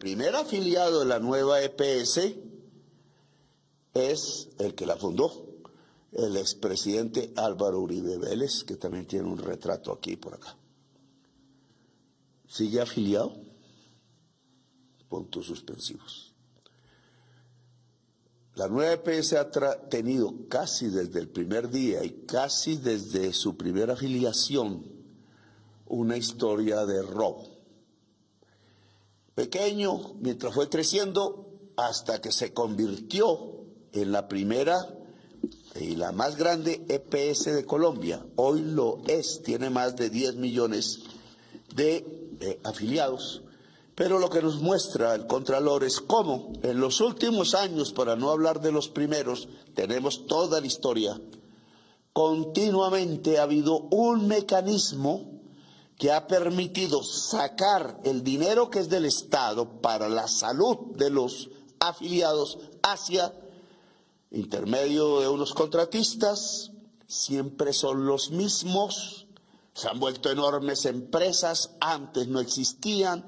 primer afiliado de la nueva EPS es el que la fundó, el expresidente Álvaro Uribe Vélez, que también tiene un retrato aquí y por acá. ¿Sigue afiliado? Puntos suspensivos. La nueva EPS ha tenido casi desde el primer día y casi desde su primera afiliación una historia de robo. Pequeño, mientras fue creciendo, hasta que se convirtió en la primera y la más grande EPS de Colombia. Hoy lo es, tiene más de 10 millones de afiliados. Pero lo que nos muestra el Contralor es cómo en los últimos años, para no hablar de los primeros, tenemos toda la historia, continuamente ha habido un mecanismo que ha permitido sacar el dinero que es del Estado para la salud de los afiliados hacia intermedio de unos contratistas. Siempre son los mismos, se han vuelto enormes empresas, antes no existían,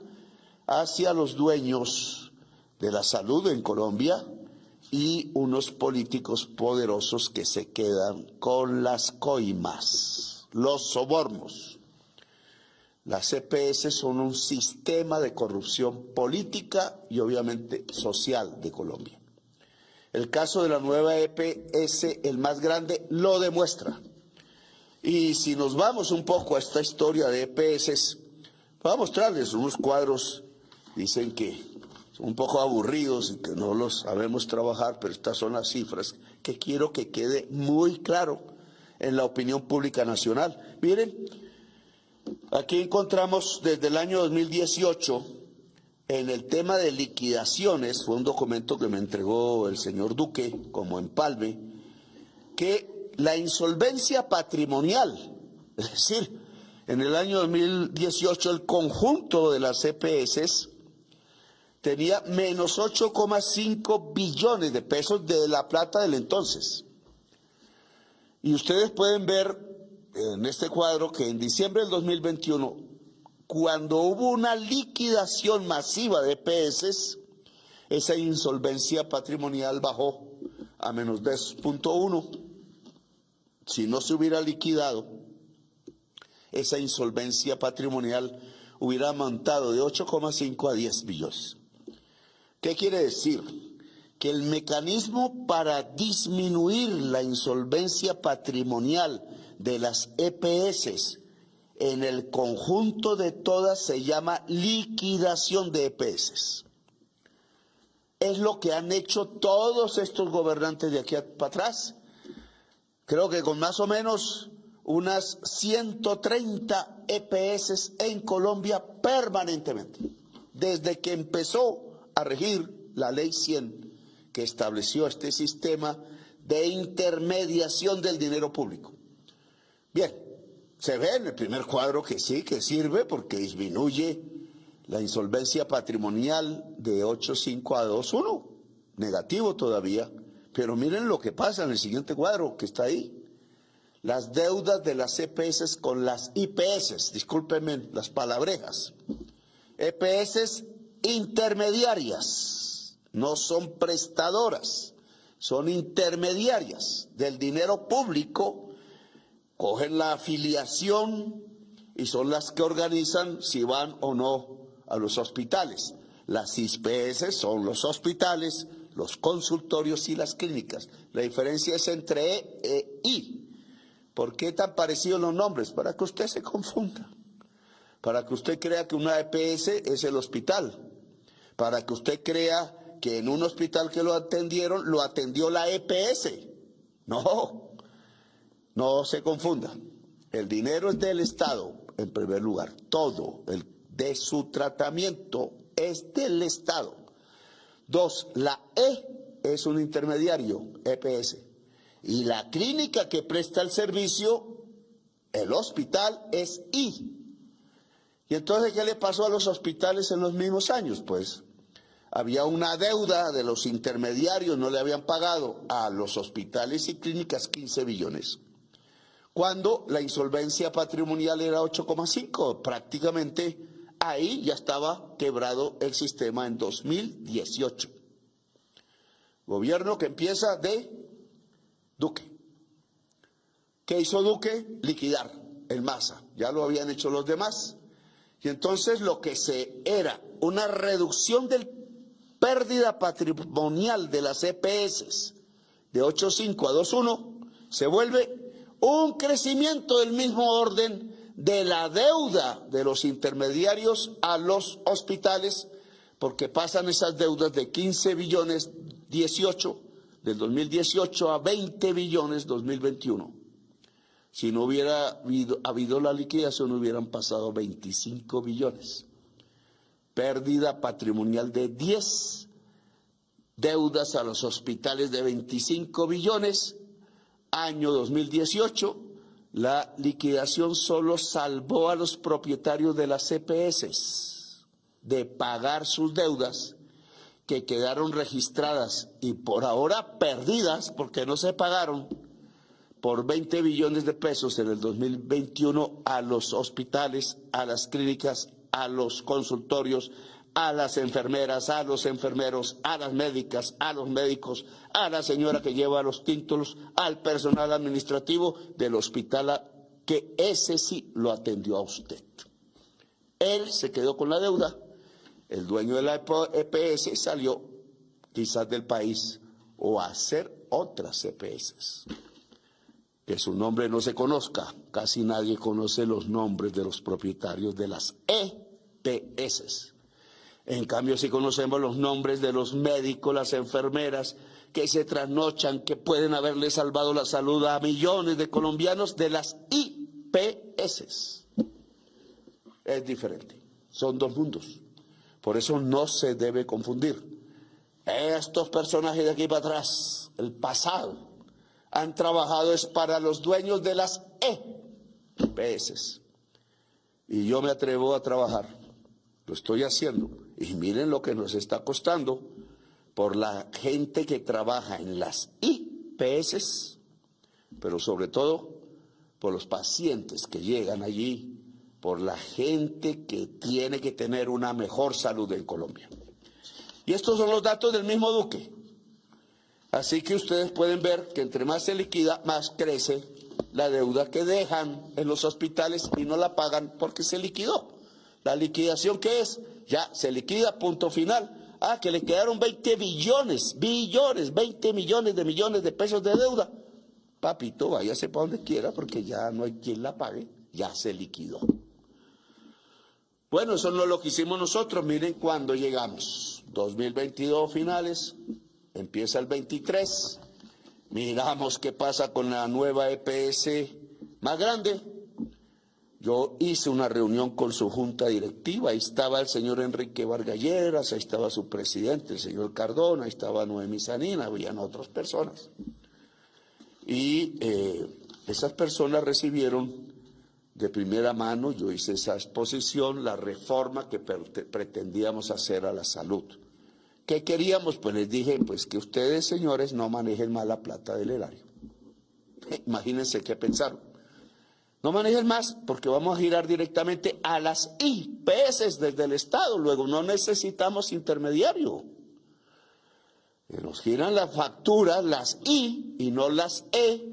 hacia los dueños de la salud en Colombia y unos políticos poderosos que se quedan con las coimas, los sobornos. Las EPS son un sistema de corrupción política y obviamente social de Colombia. El caso de la nueva EPS, el más grande, lo demuestra. Y si nos vamos un poco a esta historia de EPS, voy a mostrarles unos cuadros. Dicen que son un poco aburridos y que no los sabemos trabajar, pero estas son las cifras que quiero que quede muy claro en la opinión pública nacional. Miren, aquí encontramos desde el año 2018, en el tema de liquidaciones, fue un documento que me entregó el señor Duque como empalme, que la insolvencia patrimonial, es decir, en el año 2018 el conjunto de las EPS tenía menos 8,5 billones de pesos de la plata del entonces. Y ustedes pueden ver en este cuadro que en diciembre del 2021, cuando hubo una liquidación masiva de EPS, esa insolvencia patrimonial bajó a menos 10,1. Si no se hubiera liquidado, esa insolvencia patrimonial hubiera aumentado de 8,5 a 10 billones. ¿Qué quiere decir? Que el mecanismo para disminuir la insolvencia patrimonial de las EPS en el conjunto de todas se llama liquidación de EPS. Es lo que han hecho todos estos gobernantes de aquí para atrás. Creo que con más o menos unas 130 EPS en Colombia permanentemente, desde que empezó a regir la Ley 100, que estableció este sistema de intermediación del dinero público. Bien, se ve en el primer cuadro que sí, que sirve porque disminuye la insolvencia patrimonial de 8,5 a 2,1, negativo todavía, pero miren lo que pasa en el siguiente cuadro que está ahí. Las deudas de las EPS con las IPS, discúlpenme las palabrejas, EPS intermediarias, no son prestadoras, son intermediarias del dinero público, cogen la afiliación y son las que organizan si van o no a los hospitales. Las IPS son los hospitales, los consultorios y las clínicas. La diferencia es entre E e I. ¿Por qué tan parecidos los nombres? Para que usted se confunda, para que usted crea que una EPS es el hospital, para que usted crea que en un hospital que lo atendieron, lo atendió la EPS. No, no se confunda. El dinero es del Estado, en primer lugar. Todo el de su tratamiento es del Estado. 2, la E es un intermediario, EPS. Y la clínica que presta el servicio, el hospital, es I. Y entonces, ¿qué le pasó a los hospitales en los mismos años? Pues había una deuda de los intermediarios, no le habían pagado a los hospitales y clínicas 15 billones. Cuando la insolvencia patrimonial era 8,5, prácticamente ahí ya estaba quebrado el sistema en 2018. Gobierno que empieza de Duque. ¿Qué hizo Duque? Liquidar el MASA. Ya lo habían hecho los demás. Y entonces lo que era una reducción de pérdida patrimonial de las EPS de 8.5 a 2.1 se vuelve un crecimiento del mismo orden de la deuda de los intermediarios a los hospitales, porque pasan esas deudas de 15 billones 18 del 2018 a 20 billones 2021. Si no hubiera habido la liquidación, hubieran pasado 25 billones. Pérdida patrimonial de 10, deudas a los hospitales de 25 billones. Año 2018, la liquidación solo salvó a los propietarios de las EPS de pagar sus deudas, que quedaron registradas y por ahora perdidas porque no se pagaron, por 20 billones de pesos en el 2021 a los hospitales, a las clínicas, a los consultorios, a las enfermeras, a los enfermeros, a las médicas, a los médicos, a la señora que lleva los títulos, al personal administrativo del hospital, que ese sí lo atendió a usted. Él se quedó con la deuda, el dueño de la EPS salió quizás del país o a hacer otras EPS. Que su nombre no se conozca, casi nadie conoce los nombres de los propietarios de las EPS. En cambio, sí conocemos los nombres de los médicos, las enfermeras, que se trasnochan, que pueden haberle salvado la salud a millones de colombianos de las IPS. Es diferente, son dos mundos. Por eso no se debe confundir. Estos personajes de aquí para atrás, el pasado, han trabajado es para los dueños de las EPS. Y yo me atrevo a trabajar, lo estoy haciendo. Y miren lo que nos está costando por la gente que trabaja en las IPS, pero sobre todo por los pacientes que llegan allí, por la gente que tiene que tener una mejor salud en Colombia. Y estos son los datos del mismo Duque. Así que ustedes pueden ver que entre más se liquida, más crece la deuda que dejan en los hospitales y no la pagan porque se liquidó. ¿La liquidación qué es? Ya se liquida, punto final. Ah, que le quedaron 20 billones, 20 millones de pesos de deuda. Papito, váyase para donde quiera porque ya no hay quien la pague, ya se liquidó. Bueno, eso no es lo que hicimos nosotros. Miren cuándo llegamos. 2022 finales, empieza el 23. Miramos qué pasa con la nueva EPS más grande. Yo hice una reunión con su junta directiva. Ahí estaba el señor Enrique Vargas Lleras, ahí estaba su presidente, el señor Cardona, ahí estaba Noemí Sanina, habían otras personas. Y esas personas recibieron de primera mano, yo hice esa exposición, la reforma que pretendíamos hacer a la salud. ¿Qué queríamos? Pues les dije, pues que ustedes, señores, no manejen más la plata del erario. Imagínense qué pensaron. No manejen más porque vamos a girar directamente a las IPS desde el Estado, luego no necesitamos intermediario. Nos giran las facturas, las I y no las E.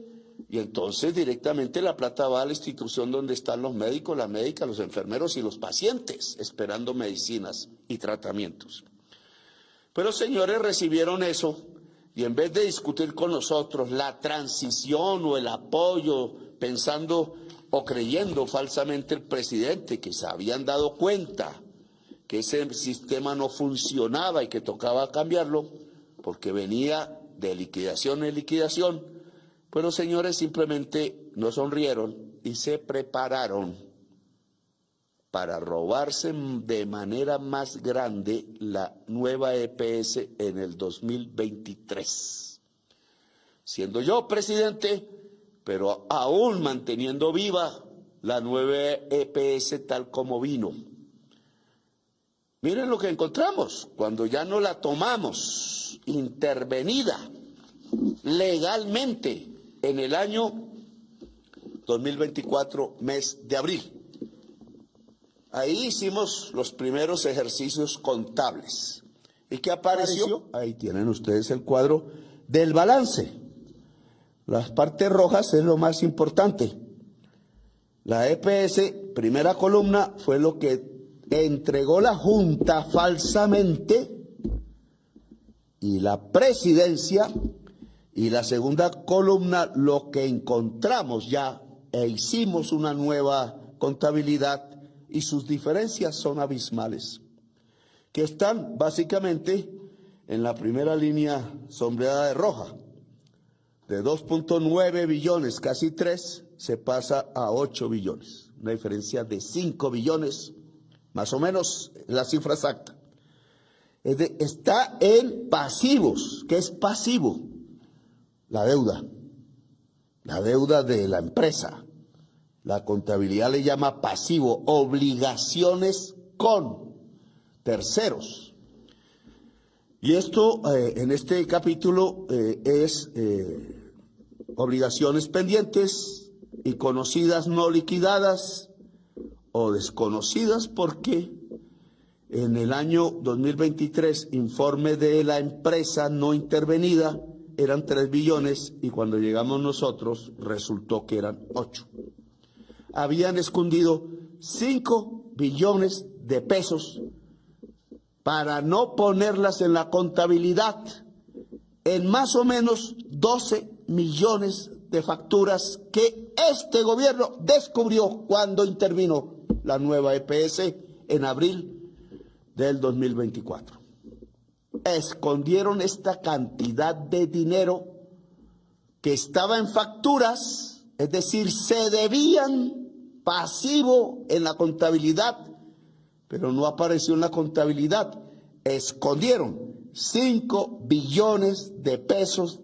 Y entonces directamente la plata va a la institución donde están los médicos, las médicas, los enfermeros y los pacientes esperando medicinas y tratamientos. Pero señores, recibieron eso y en vez de discutir con nosotros la transición o el apoyo, pensando o creyendo falsamente el presidente que se habían dado cuenta que ese sistema no funcionaba y que tocaba cambiarlo porque venía de liquidación en liquidación, pues los señores simplemente no sonrieron y se prepararon para robarse de manera más grande la nueva EPS en el 2023. Siendo yo presidente, pero aún manteniendo viva la nueva EPS tal como vino. Miren lo que encontramos cuando ya no la tomamos intervenida legalmente en el año 2024, mes de abril. Ahí hicimos los primeros ejercicios contables. ¿Y qué apareció? Ahí tienen ustedes el cuadro del balance. Las partes rojas es lo más importante. La EPS, primera columna, fue lo que entregó la Junta falsamente, y la presidencia, y la segunda columna, lo que encontramos ya e hicimos una nueva contabilidad, y sus diferencias son abismales, que están básicamente en la primera línea sombreada de roja. De 2.9 billones, casi 3, se pasa a 8 billones. Una diferencia de 5 billones, más o menos la cifra exacta. Está en pasivos. ¿Qué es pasivo? La deuda de la empresa. La contabilidad le llama pasivo, obligaciones con terceros. Y esto en este capítulo es obligaciones pendientes y conocidas no liquidadas o desconocidas, porque en el año 2023, informe de la empresa no intervenida, eran 3 billones y cuando llegamos nosotros resultó que eran 8. Habían escondido 5 billones de pesos para no ponerlas en la contabilidad, en más o menos 12 millones de facturas que este gobierno descubrió cuando intervino la nueva EPS en abril del 2024. Escondieron esta cantidad de dinero que estaba en facturas, es decir, se debían pasivo en la contabilidad, pero no apareció en la contabilidad. Escondieron 5 billones de pesos